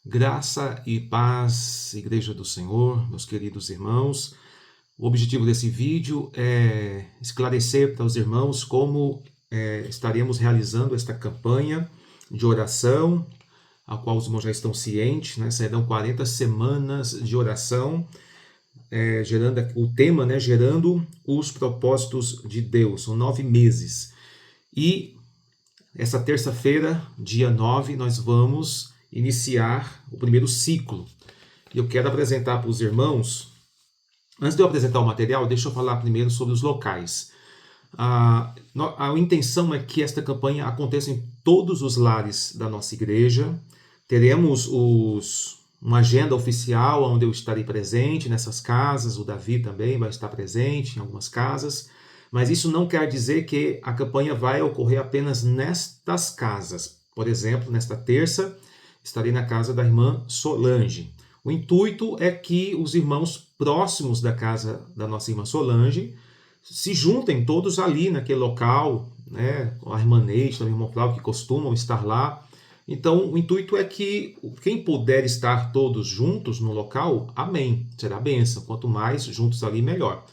Graça e paz, Igreja do Senhor, meus queridos irmãos. O objetivo desse vídeo é esclarecer para os irmãos como estaremos realizando esta campanha de oração, a qual os irmãos já estão cientes, né? Serão 40 semanas de oração, gerando o tema, né? Gerando os propósitos de Deus. São 9 meses. E essa terça-feira, dia 9, nós vamos iniciar o primeiro ciclo. E eu quero apresentar para os irmãos. Antes de eu apresentar o material, deixa eu falar primeiro sobre os locais. A intenção é que esta campanha aconteça em todos os lares da nossa igreja. Teremos uma agenda oficial onde eu estarei presente nessas casas. O Davi também vai estar presente em algumas casas. Mas isso não quer dizer que a campanha vai ocorrer apenas nestas casas. Por exemplo, nesta terça, estarei na casa da irmã Solange. O intuito é que os irmãos próximos da casa da nossa irmã Solange se juntem todos ali naquele local, né? A irmã Neide, o irmão Flávio, que costumam estar lá. Então, o intuito é que quem puder estar todos juntos no local, amém, será bênção. Quanto mais juntos ali, melhor.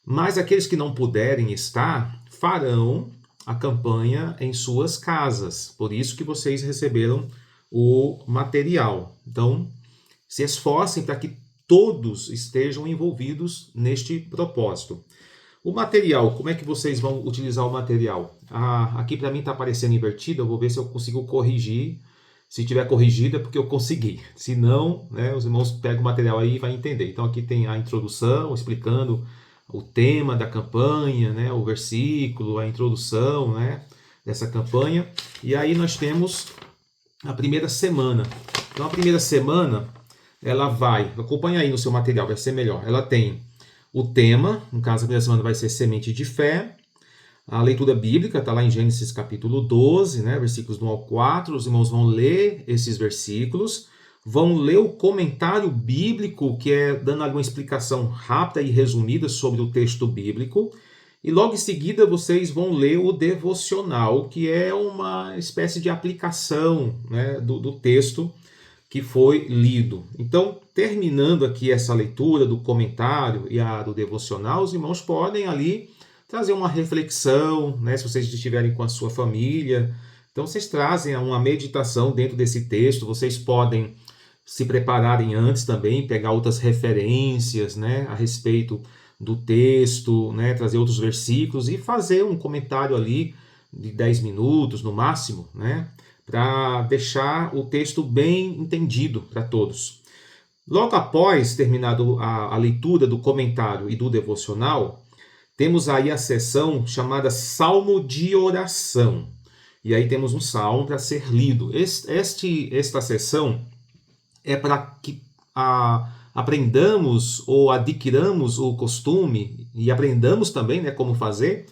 Mas aqueles que não puderem estar, farão a campanha em suas casas. Por isso que vocês receberam o material. Então, se esforcem para que todos estejam envolvidos neste propósito. O material, como é que vocês vão utilizar o material? Aqui para mim está aparecendo invertido, eu vou ver se eu consigo corrigir. Se tiver corrigido é porque eu consegui. Se não, né, os irmãos pegam o material aí e vão entender. Então aqui tem a introdução, explicando o tema da campanha, né, o versículo, a introdução, né, dessa campanha. E aí nós temos a primeira semana. Então a primeira semana, ela vai, acompanha aí no seu material, vai ser melhor. Ela tem o tema, no caso a primeira semana vai ser semente de fé. A leitura bíblica está lá em Gênesis capítulo 12, né, versículos do 1 ao 4. Os irmãos vão ler esses versículos, vão ler o comentário bíblico, que é dando alguma explicação rápida e resumida sobre o texto bíblico. E logo em seguida vocês vão ler o devocional, que é uma espécie de aplicação, né, do texto que foi lido. Então, terminando aqui essa leitura do comentário e a do devocional, os irmãos podem ali trazer uma reflexão, né, se vocês estiverem com a sua família. Então, vocês trazem uma meditação dentro desse texto. Vocês podem se prepararem antes também, pegar outras referências, né, a respeito do texto, né, trazer outros versículos e fazer um comentário ali de 10 minutos no máximo, né, para deixar o texto bem entendido para todos. Logo após terminado a leitura do comentário e do devocional, temos aí a sessão chamada Salmo de Oração. E aí temos um salmo para ser lido. Esta sessão é para que aprendamos ou adquiramos o costume e aprendamos também, né, como fazer,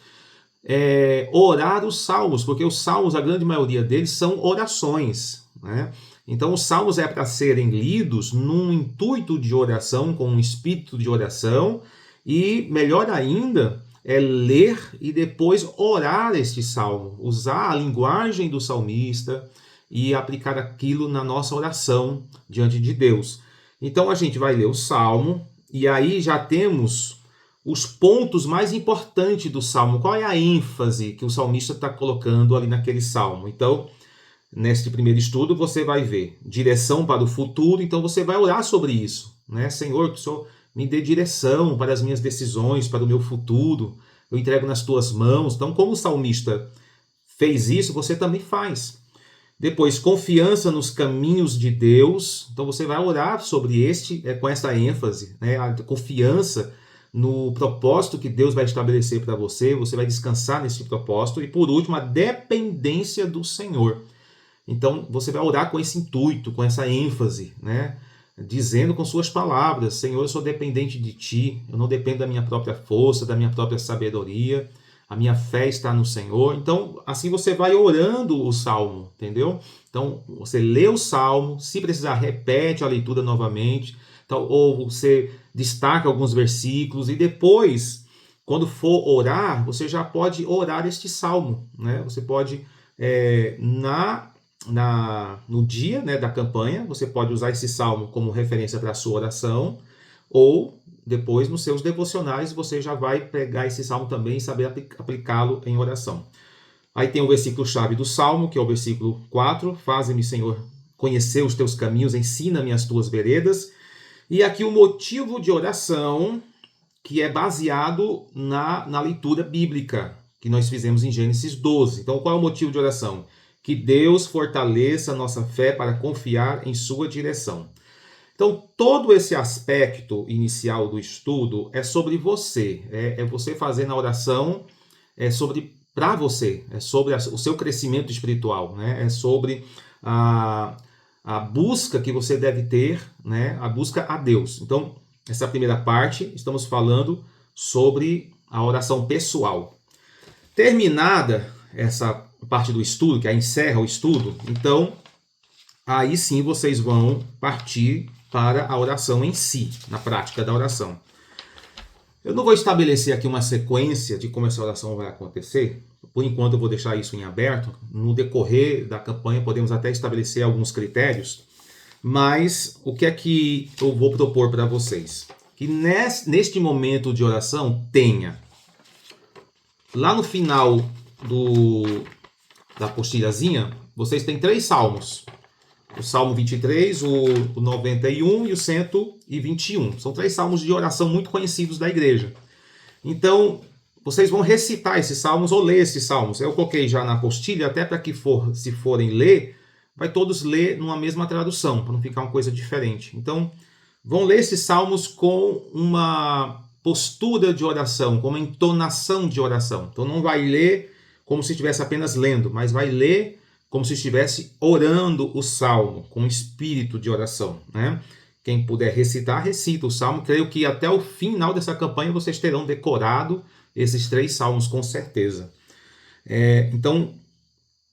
orar os salmos, porque os salmos, a grande maioria deles, são orações, né? Então, os salmos é para serem lidos num intuito de oração, com um espírito de oração, e melhor ainda, é ler e depois orar este salmo, usar a linguagem do salmista e aplicar aquilo na nossa oração diante de Deus. Então, a gente vai ler o salmo, e aí já temos os pontos mais importantes do salmo. Qual é a ênfase que o salmista está colocando ali naquele salmo? Então, neste primeiro estudo, você vai ver direção para o futuro. Então, você vai orar sobre isso, né? Senhor, que o Senhor me dê direção para as minhas decisões, para o meu futuro. Eu entrego nas tuas mãos. Então, como o salmista fez isso, você também faz. Depois, confiança nos caminhos de Deus. Então, você vai orar sobre com essa ênfase, né? A confiança no propósito que Deus vai estabelecer para você. Você vai descansar nesse propósito. E, por último, a dependência do Senhor. Então, você vai orar com esse intuito, com essa ênfase, né? Dizendo com suas palavras: Senhor, eu sou dependente de Ti. Eu não dependo da minha própria força, da minha própria sabedoria. A minha fé está no Senhor. Então, assim você vai orando o salmo, entendeu? Então, você lê o salmo, se precisar, repete a leitura novamente, então, ou você destaca alguns versículos, e depois, quando for orar, você já pode orar este salmo, né? Você pode, no dia, né, da campanha. Você pode usar esse salmo como referência para a sua oração, ou depois nos seus devocionais você já vai pegar esse salmo também e saber aplicá-lo em oração. Aí tem o versículo-chave do salmo, que é o versículo 4. Faze-me, Senhor, conhecer os teus caminhos, ensina-me as tuas veredas. E aqui o motivo de oração, que é baseado na leitura bíblica que nós fizemos em Gênesis 12. Então, qual é o motivo de oração? Que Deus fortaleça a nossa fé para confiar em sua direção. Então, todo esse aspecto inicial do estudo é sobre você. É você fazendo a oração para você. É sobre o seu crescimento espiritual. Né? É sobre a busca que você deve ter, né? A busca a Deus. Então, essa primeira parte, estamos falando sobre a oração pessoal. Terminada essa parte do estudo, que aí encerra o estudo, então, aí sim vocês vão partir para a oração em si, na prática da oração. Eu não vou estabelecer aqui uma sequência de como essa oração vai acontecer. Por enquanto eu vou deixar isso em aberto. No decorrer da campanha podemos até estabelecer alguns critérios. Mas o que é que eu vou propor para vocês? Que neste momento de oração tenha, lá no final da apostilhazinha, vocês têm 3 salmos. O Salmo 23, o 91 e o 121. São 3 salmos de oração muito conhecidos da igreja. Então, vocês vão recitar esses salmos ou ler esses salmos. Eu coloquei já na apostila, até para que se forem ler, vai todos ler numa mesma tradução, para não ficar uma coisa diferente. Então, vão ler esses salmos com uma postura de oração, com uma entonação de oração. Então, não vai ler como se estivesse apenas lendo, mas vai ler como se estivesse orando o salmo, com espírito de oração, né? Quem puder recitar, recita o salmo. Creio que até o final dessa campanha vocês terão decorado esses 3 salmos, com certeza. Então,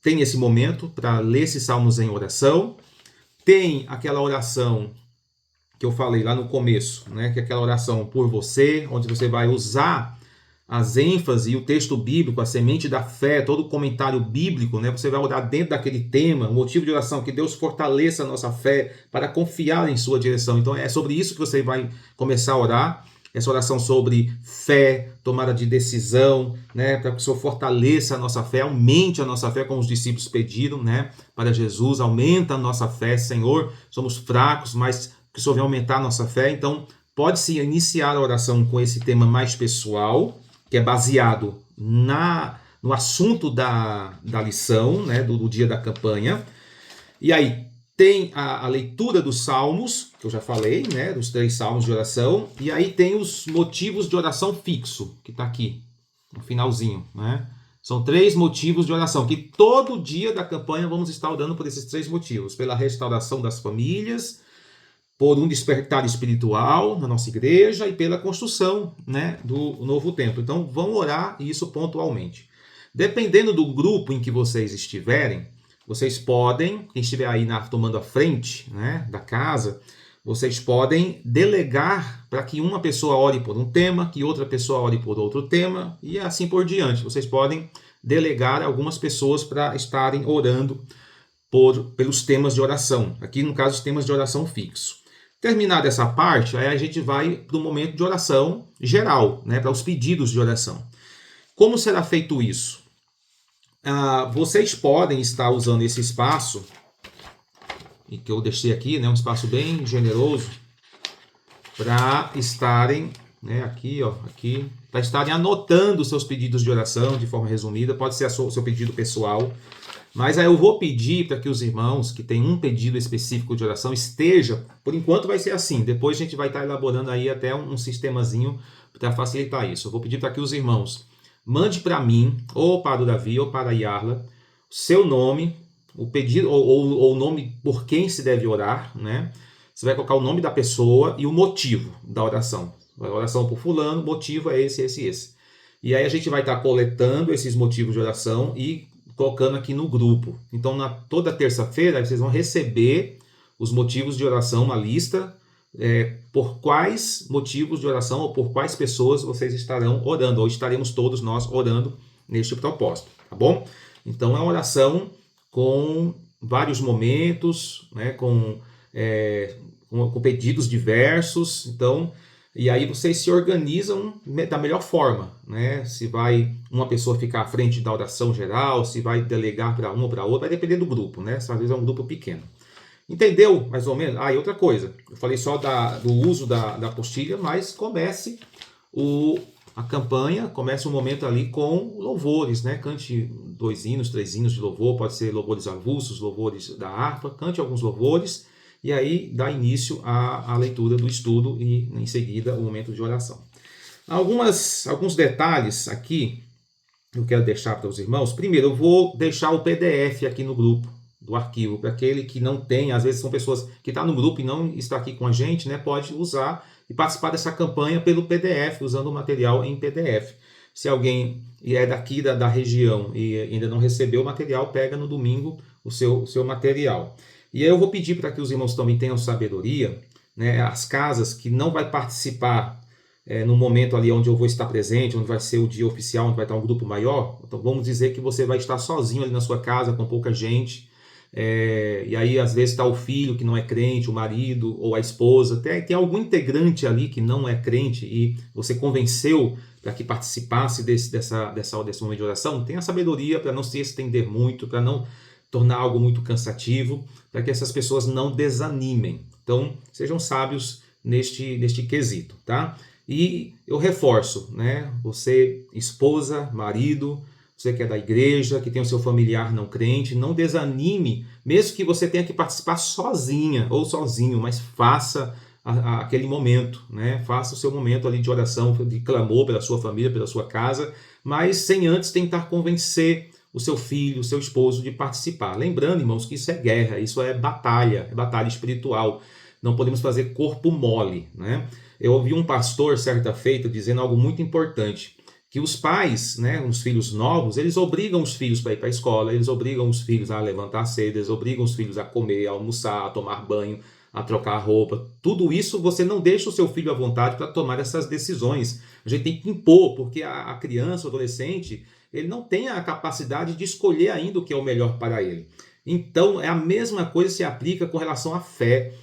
tem esse momento para ler esses salmos em oração. Tem aquela oração que eu falei lá no começo, né? Que é aquela oração por você, onde você vai usar as ênfases e o texto bíblico, a semente da fé, todo o comentário bíblico, né? Você vai orar dentro daquele tema, o motivo de oração, que Deus fortaleça a nossa fé para confiar em sua direção. Então é sobre isso que você vai começar a orar. Essa oração sobre fé, tomada de decisão, né? Para que o Senhor fortaleça a nossa fé, aumente a nossa fé, como os discípulos pediram, né? Para Jesus, aumenta a nossa fé, Senhor. Somos fracos, mas que o Senhor venha aumentar a nossa fé. Então, pode-se iniciar a oração com esse tema mais pessoal, que é baseado no assunto da lição, né, do dia da campanha. E aí tem a leitura dos salmos, que eu já falei, né, dos 3 salmos de oração. E aí tem os motivos de oração fixo, que está aqui, no finalzinho. Né? São 3 motivos de oração, que todo dia da campanha vamos estar orando por esses 3 motivos. Pela restauração das famílias, por um despertar espiritual na nossa igreja e pela construção, né, do novo templo. Então, vão orar isso pontualmente. Dependendo do grupo em que vocês estiverem, vocês podem, quem estiver aí tomando a frente, né, da casa, vocês podem delegar para que uma pessoa ore por um tema, que outra pessoa ore por outro tema, e assim por diante. Vocês podem delegar algumas pessoas para estarem orando pelos temas de oração. Aqui, no caso, os temas de oração fixo. Terminada essa parte, aí a gente vai para o momento de oração geral, né, para os pedidos de oração. Como será feito isso? Vocês podem estar usando esse espaço, e que eu deixei aqui, né, um espaço bem generoso, para estarem, né, aqui, para estarem anotando os seus pedidos de oração de forma resumida. Pode ser o seu pedido pessoal. Mas aí eu vou pedir para que os irmãos que têm um pedido específico de oração esteja, por enquanto vai ser assim, depois a gente vai estar elaborando aí até um sistemazinho para facilitar isso. Eu vou pedir para que os irmãos mandem para mim, ou para o Davi, ou para a Yarla, seu nome, o pedido, ou o nome por quem se deve orar, né? Você vai colocar o nome da pessoa e o motivo da oração. A oração por fulano, o motivo é esse. E aí a gente vai estar coletando esses motivos de oração e colocando aqui no grupo. Então, toda terça-feira, vocês vão receber os motivos de oração, uma lista, por quais motivos de oração ou por quais pessoas vocês estarão orando, ou estaremos todos nós orando neste propósito, tá bom? Então, é uma oração com vários momentos, né, com pedidos diversos. Então, e aí vocês se organizam da melhor forma, né? Se vai uma pessoa ficar à frente da oração geral, se vai delegar para uma ou para outra, vai depender do grupo, né? Às vezes é um grupo pequeno. Entendeu, mais ou menos? Ah, e outra coisa, eu falei só do uso da apostila, mas comece a campanha, comece um momento ali com louvores, né? Cante 2 hinos, 3 hinos de louvor, pode ser louvores avulsos, louvores da harpa, cante alguns louvores, e aí dá início à leitura do estudo e em seguida o momento de oração. Alguns detalhes aqui eu quero deixar para os irmãos. Primeiro, eu vou deixar o PDF aqui no grupo do arquivo, para aquele que não tem, às vezes são pessoas que estão no grupo e não está aqui com a gente, né, pode usar e participar dessa campanha pelo PDF, usando o material em PDF. Se alguém é daqui da região e ainda não recebeu o material, pega no domingo o seu material. E aí eu vou pedir para que os irmãos também tenham sabedoria, né, as casas que não vai participar no momento ali onde eu vou estar presente, onde vai ser o dia oficial, onde vai estar um grupo maior. Então vamos dizer que você vai estar sozinho ali na sua casa, com pouca gente, e aí às vezes está o filho que não é crente, o marido ou a esposa, tem algum integrante ali que não é crente e você convenceu para que participasse desse momento de oração. Tenha sabedoria para não se estender muito, para não tornar algo muito cansativo, para que essas pessoas não desanimem. Então sejam sábios neste quesito, tá? E eu reforço, né? Você, esposa, marido, você que é da igreja, que tem o seu familiar não crente, não desanime, mesmo que você tenha que participar sozinha ou sozinho, mas faça aquele momento, né? Faça o seu momento ali de oração, de clamor pela sua família, pela sua casa, mas sem antes tentar convencer o seu filho, o seu esposo de participar. Lembrando, irmãos, que isso é guerra, isso é batalha espiritual. Não podemos fazer corpo mole, né? Eu ouvi um pastor certa feita dizendo algo muito importante, que os pais, né, os filhos novos, eles obrigam os filhos para ir para a escola, eles obrigam os filhos a levantar cedo, eles obrigam os filhos a comer, a almoçar, a tomar banho, a trocar roupa. Tudo isso você não deixa o seu filho à vontade para tomar essas decisões. A gente tem que impor, porque a criança, o adolescente, ele não tem a capacidade de escolher ainda o que é o melhor para ele. Então, a mesma coisa se aplica com relação à fé.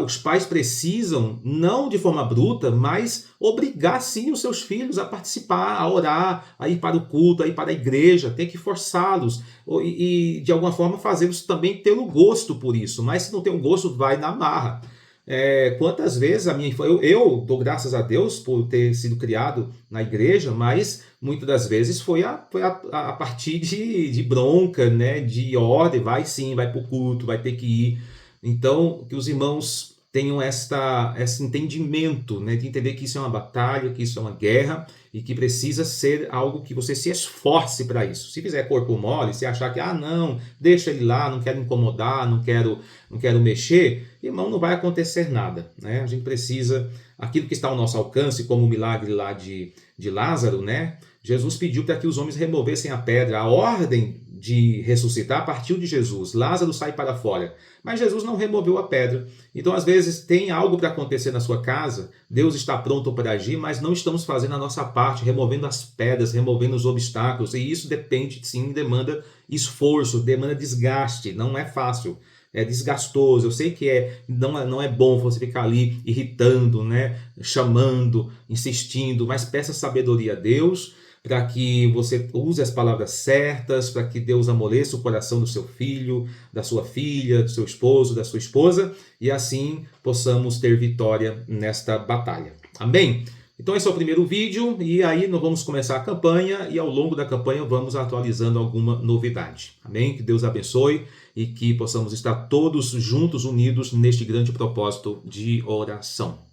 Os pais precisam, não de forma bruta, mas obrigar sim os seus filhos a participar, a orar, a ir para o culto, a ir para a igreja, tem que forçá-los e de alguma forma fazê-los também ter o gosto por isso, mas se não tem o gosto, vai na marra. Quantas vezes eu dou graças a Deus por ter sido criado na igreja, mas muitas das vezes foi a partir de bronca, né, de ordem, vai sim, vai para o culto, vai ter que ir. Então, que os irmãos tenham esse entendimento, né, de entender que isso é uma batalha, que isso é uma guerra e que precisa ser algo que você se esforce para isso. Se fizer corpo mole, se achar que, não, deixa ele lá, não quero incomodar, não quero mexer, irmão, não vai acontecer nada, né? A gente precisa, aquilo que está ao nosso alcance, como o milagre lá de Lázaro, né? Jesus pediu para que os homens removessem a pedra, a ordem de ressuscitar partiu de Jesus. Lázaro sai para fora. Mas Jesus não removeu a pedra. Então, às vezes, tem algo para acontecer na sua casa, Deus está pronto para agir, mas não estamos fazendo a nossa parte, removendo as pedras, removendo os obstáculos. E isso depende, sim, demanda esforço, demanda desgaste. Não é fácil. É desgastoso. Eu sei que não é bom você ficar ali irritando, né? Chamando, insistindo, mas peça sabedoria a Deus, para que você use as palavras certas, para que Deus amoleça o coração do seu filho, da sua filha, do seu esposo, da sua esposa, e assim possamos ter vitória nesta batalha. Amém? Então esse é o primeiro vídeo, e aí nós vamos começar a campanha, e ao longo da campanha vamos atualizando alguma novidade. Amém? Que Deus abençoe, e que possamos estar todos juntos, unidos, neste grande propósito de oração.